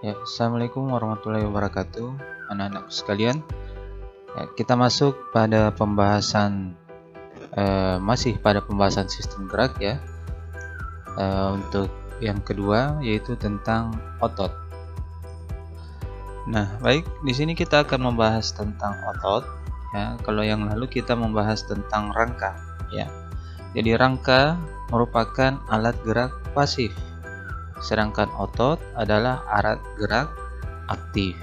Ya, Assalamualaikum warahmatullahi wabarakatuh, anak-anak sekalian. Ya, kita masuk pada pembahasan masih pada pembahasan sistem gerak ya. Untuk yang kedua yaitu tentang otot. Nah, baik, di sini kita akan membahas tentang otot. Ya, kalau yang lalu kita membahas tentang rangka. Ya, jadi rangka merupakan alat gerak pasif. Sedangkan otot adalah alat gerak aktif.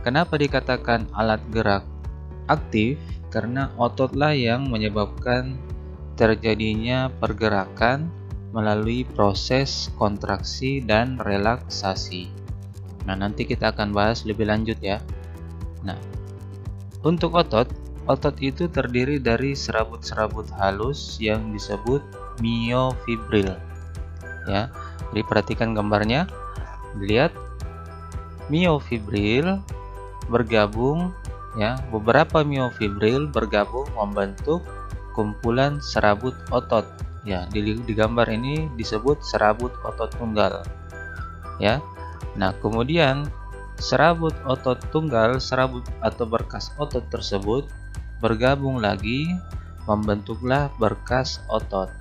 Kenapa dikatakan alat gerak aktif? Karena ototlah yang menyebabkan terjadinya pergerakan melalui proses kontraksi dan relaksasi. Nah, nanti kita akan bahas lebih lanjut ya. Nah, untuk otot itu terdiri dari serabut-serabut halus yang disebut miofibril. Ya. Jadi perhatikan gambarnya, dilihat miofibril bergabung ya, beberapa miofibril bergabung membentuk kumpulan serabut otot ya. Di gambar ini disebut serabut otot tunggal ya. Nah, kemudian serabut otot tunggal, serabut atau berkas otot tersebut bergabung lagi membentuklah berkas otot,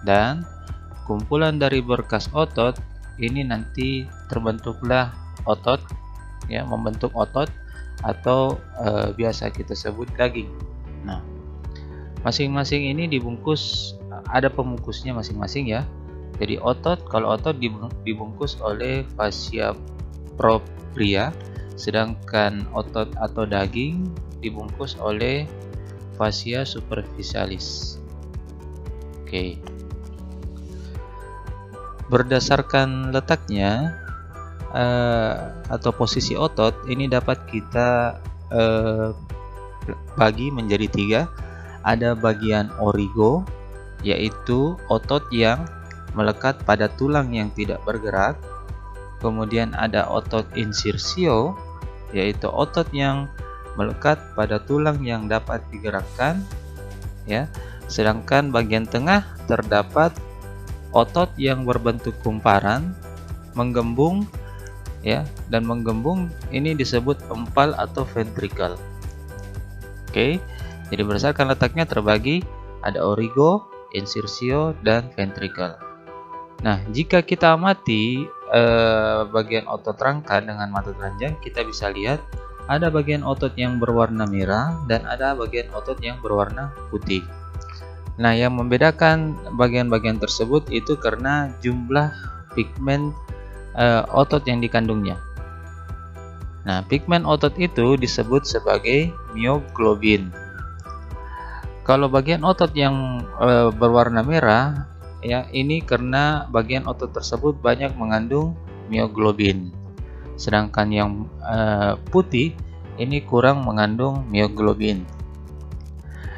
dan kumpulan dari berkas otot ini nanti terbentuklah otot ya, membentuk otot atau biasa kita sebut daging. Nah, masing-masing ini dibungkus, ada pembungkusnya masing-masing ya. Jadi kalau otot dibungkus oleh fascia propria, sedangkan otot atau daging dibungkus oleh fascia superficialis. Oke. Berdasarkan letaknya atau posisi otot ini dapat kita bagi menjadi tiga. Ada bagian origo, yaitu otot yang melekat pada tulang yang tidak bergerak. Kemudian ada otot insirsio, yaitu otot yang melekat pada tulang yang dapat digerakkan ya. Sedangkan bagian tengah terdapat otot yang berbentuk kumparan, menggembung ya, dan menggembung ini disebut empal atau ventricle. Oke, jadi berdasarkan letaknya terbagi ada origo, insirsio, dan ventricle. Nah, jika kita amati bagian otot rangka dengan mata telanjang, kita bisa lihat ada bagian otot yang berwarna merah dan ada bagian otot yang berwarna putih. Nah, yang membedakan bagian-bagian tersebut itu karena jumlah pigmen otot yang dikandungnya. Nah, pigmen otot itu disebut sebagai mioglobin. Kalau bagian otot yang berwarna merah, ya, ini karena bagian otot tersebut banyak mengandung mioglobin. Sedangkan yang putih ini kurang mengandung mioglobin.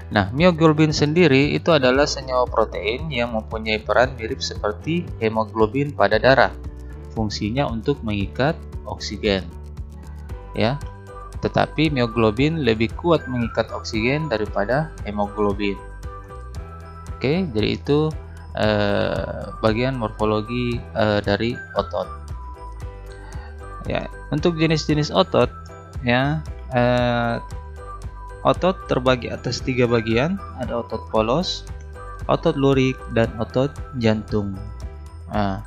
Nah, mioglobin sendiri itu adalah senyawa protein yang mempunyai peran mirip seperti hemoglobin pada darah. Fungsinya untuk mengikat oksigen. Ya. Tetapi mioglobin lebih kuat mengikat oksigen daripada hemoglobin. Oke, jadi itu bagian morfologi dari otot. Ya, untuk jenis-jenis otot ya, otot terbagi atas tiga bagian, ada otot polos, otot lurik, dan otot jantung. Nah,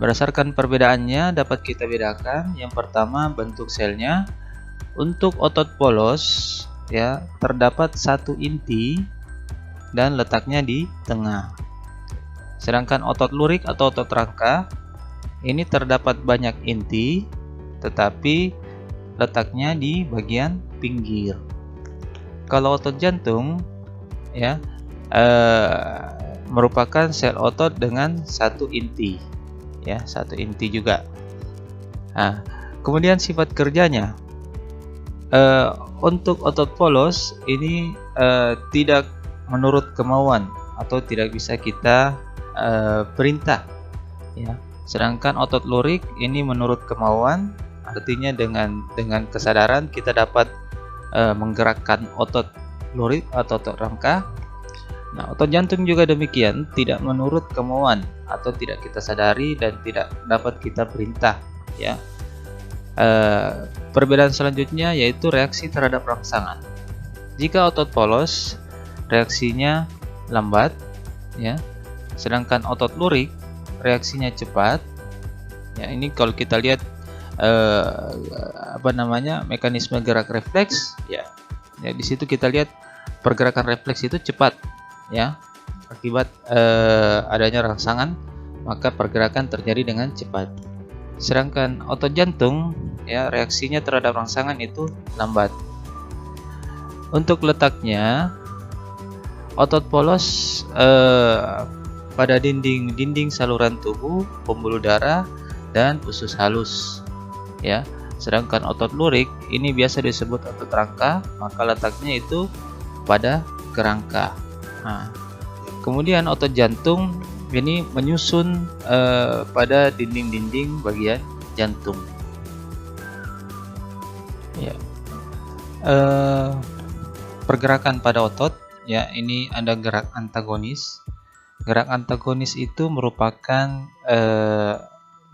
berdasarkan perbedaannya dapat kita bedakan. Yang pertama, bentuk selnya. Untuk otot polos ya, terdapat satu inti dan letaknya di tengah. Sedangkan otot lurik atau otot rangka ini terdapat banyak inti tetapi letaknya di bagian pinggir. Kalau otot jantung ya, merupakan sel otot dengan satu inti ya, satu inti juga. Nah, kemudian sifat kerjanya, untuk otot polos ini tidak menurut kemauan atau tidak bisa kita perintah ya. Sedangkan otot lurik ini menurut kemauan, artinya dengan kesadaran kita dapat menggerakkan otot lurik atau otot rangka. Nah, otot jantung juga demikian, tidak menurut kemauan atau tidak kita sadari dan tidak dapat kita perintah ya. Perbedaan selanjutnya yaitu reaksi terhadap rangsangan. Jika otot polos, reaksinya lambat, ya. Sedangkan otot lurik, reaksinya cepat. Ya, ini kalau kita lihat mekanisme gerak refleks, ya. Ya, di situ kita lihat pergerakan refleks itu cepat, ya. Akibat adanya rangsangan, maka pergerakan terjadi dengan cepat. Sedangkan otot jantung, ya, reaksinya terhadap rangsangan itu lambat. Untuk letaknya, otot polos pada dinding saluran tubuh, pembuluh darah, dan usus halus, ya. Sedangkan otot lurik ini biasa disebut otot rangka, maka letaknya itu pada kerangka. Nah, kemudian otot jantung ini menyusun pada dinding-dinding bagian jantung. Ya. Pergerakan pada otot, ya, ini ada gerak antagonis. Gerak antagonis itu merupakan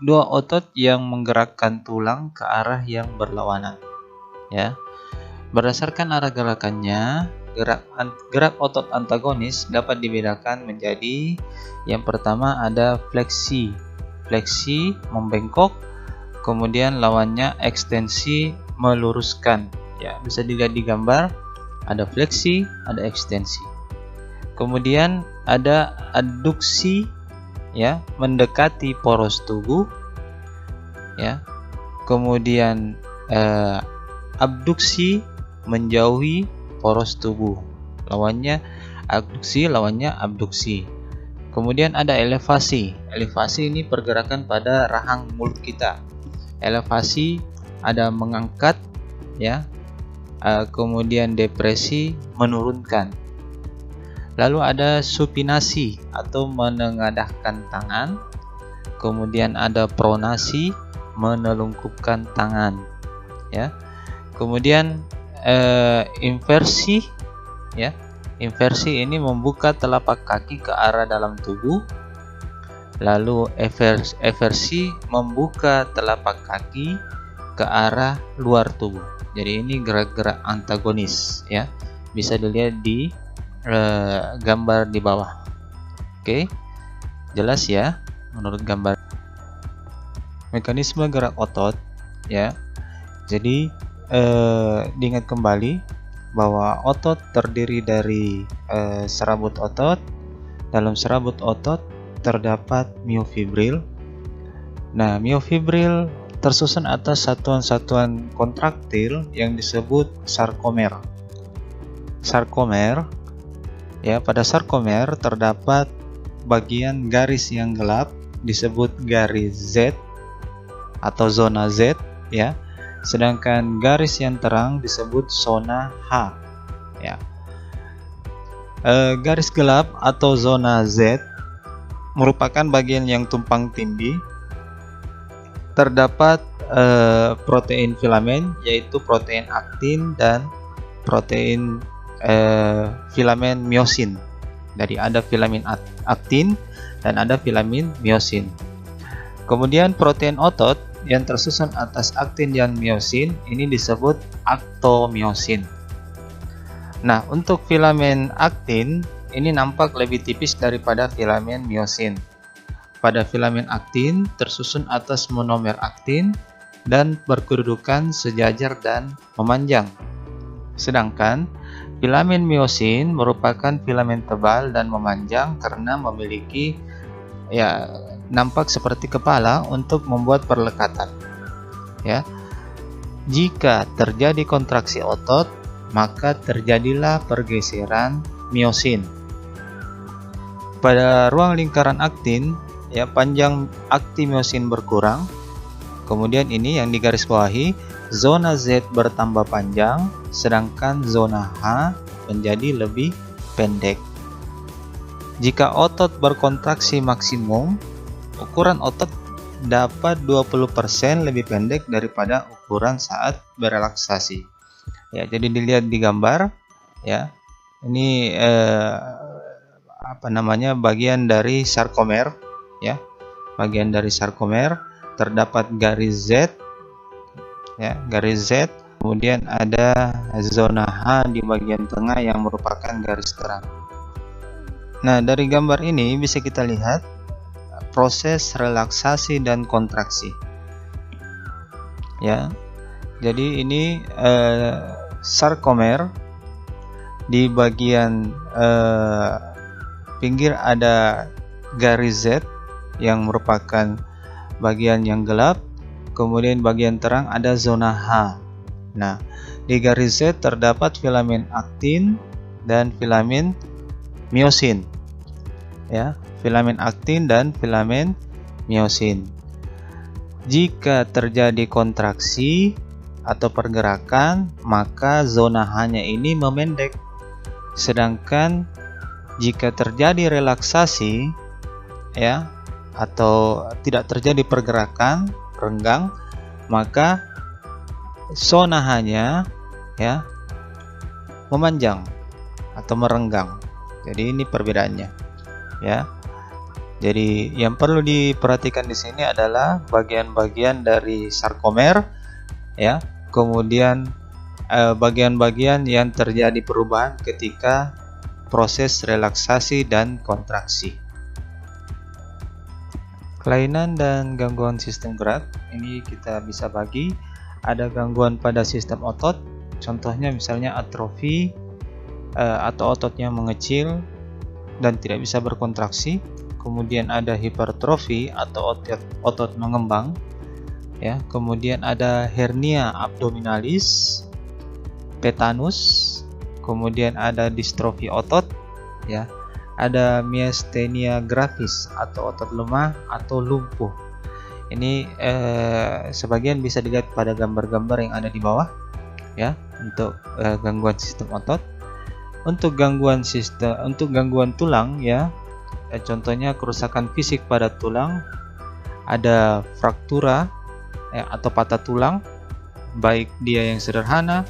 dua otot yang menggerakkan tulang ke arah yang berlawanan, ya. Berdasarkan arah gerakannya, gerak otot antagonis dapat dibedakan menjadi, yang pertama ada fleksi membengkok, kemudian lawannya ekstensi meluruskan, ya. Bisa dilihat di gambar, ada fleksi, ada ekstensi. Kemudian ada adduksi, ya, mendekati poros tubuh, ya. Kemudian abduksi, menjauhi poros tubuh. Lawannya adduksi, lawannya abduksi. Kemudian ada elevasi. Elevasi ini pergerakan pada rahang mulut kita. Elevasi ada mengangkat, ya. Kemudian depresi, menurunkan. Lalu ada supinasi atau menengadahkan tangan. Kemudian ada pronasi, menelungkupkan tangan, ya. Kemudian inversi, ya. Inversi ini membuka telapak kaki ke arah dalam tubuh. Lalu eversi membuka telapak kaki ke arah luar tubuh. Jadi ini gerak-gerak antagonis, ya. Bisa dilihat di gambar di bawah. Oke, jelas ya menurut gambar. Mekanisme gerak otot, ya. Jadi diingat kembali bahwa otot terdiri dari serabut otot. Dalam serabut otot terdapat miofibril. Nah, miofibril tersusun atas satuan-satuan kontraktil yang disebut sarkomer. Sarkomer, ya, pada sarkomer terdapat bagian garis yang gelap disebut garis Z atau zona Z, ya. Sedangkan garis yang terang disebut zona H, ya. Garis gelap atau zona Z merupakan bagian yang tumpang tindih. Terdapat protein filamen, yaitu protein aktin dan protein filamen miosin. Jadi ada filamen aktin dan ada filamen miosin. Kemudian protein otot yang tersusun atas aktin dan miosin ini disebut aktomiosin. Nah, untuk filamen aktin ini nampak lebih tipis daripada filamen miosin. Pada filamen aktin tersusun atas monomer aktin dan berkedudukan sejajar dan memanjang. Sedangkan filamen miosin merupakan filamen tebal dan memanjang karena memiliki, ya, nampak seperti kepala untuk membuat perlekatan, ya. Jika terjadi kontraksi otot, maka terjadilah pergeseran miosin. Pada ruang lingkaran aktin, ya, panjang aktimiosin berkurang. Kemudian ini yang digarisbawahi, zona Z bertambah panjang, sedangkan zona H menjadi lebih pendek. Jika otot berkontraksi maksimum, ukuran otot dapat 20% lebih pendek daripada ukuran saat berelaksasi. Ya, jadi dilihat di gambar, ya. Ini bagian dari sarkomer, ya. Bagian dari sarkomer. terdapat garis Z, ya, garis Z. Kemudian ada zona H di bagian tengah yang merupakan garis terang. Nah, dari gambar ini bisa kita lihat proses relaksasi dan kontraksi. Ya, jadi ini sarkomer. Di bagian pinggir ada garis Z yang merupakan bagian yang gelap. Kemudian bagian terang ada zona H. Nah, di garis Z terdapat filamen aktin dan filamen miosin. Ya, filamen aktin dan filamen miosin. Jika terjadi kontraksi atau pergerakan, maka zona H-nya ini memendek. Sedangkan jika terjadi relaksasi, ya, atau tidak terjadi pergerakan, renggang, maka zona H-nya, ya, memanjang atau merenggang. Jadi ini perbedaannya, ya. Jadi yang perlu diperhatikan di sini adalah bagian-bagian dari sarkomer, ya. Kemudian bagian-bagian yang terjadi perubahan ketika proses relaksasi dan kontraksi. Kelainan dan gangguan sistem gerak ini kita bisa bagi. Ada gangguan pada sistem otot, contohnya misalnya atrofi atau ototnya mengecil dan tidak bisa berkontraksi. Kemudian ada hipertrofi atau otot mengembang, ya. Kemudian ada hernia abdominalis, tetanus, kemudian ada distrofi otot, ya. Ada miastenia gravis atau otot lemah atau lumpuh. Ini sebagian bisa dilihat pada gambar-gambar yang ada di bawah, ya, untuk gangguan sistem otot. Untuk gangguan tulang, ya, contohnya kerusakan fisik pada tulang, ada fraktura, ya, atau patah tulang, baik dia yang sederhana,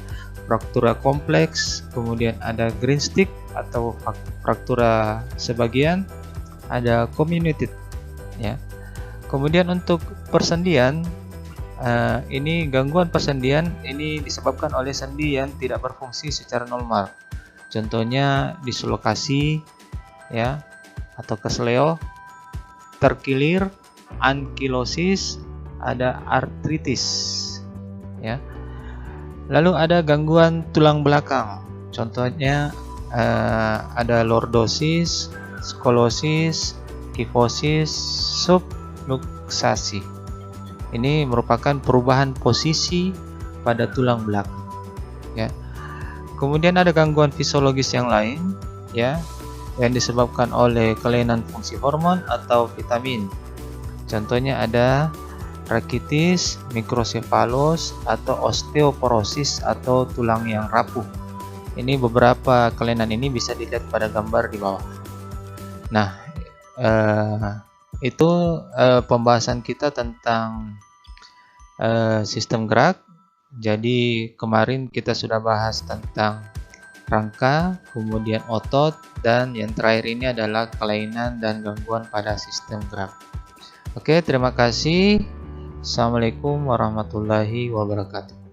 fraktura kompleks, kemudian ada green stick atau fraktura sebagian, ada comminuted, ya. Kemudian untuk persendian, ini gangguan persendian ini disebabkan oleh sendi yang tidak berfungsi secara normal. Contohnya dislokasi, ya, atau kesleo, terkilir, ankilosis, ada artritis, ya. Lalu ada gangguan tulang belakang, contohnya ada lordosis, skolosis, kifosis, subluxasi. Ini merupakan perubahan posisi pada tulang belakang, ya. Kemudian ada gangguan fisiologis yang lain, ya, yang disebabkan oleh kelainan fungsi hormon atau vitamin. Contohnya ada rakitis, mikrosefalos, atau osteoporosis atau tulang yang rapuh. Ini beberapa kelainan ini bisa dilihat pada gambar di bawah. Nah, itu pembahasan kita tentang sistem gerak. Jadi kemarin kita sudah bahas tentang rangka, kemudian otot, dan yang terakhir ini adalah kelainan dan gangguan pada sistem gerak. Oke, terima kasih. Assalamualaikum warahmatullahi wabarakatuh.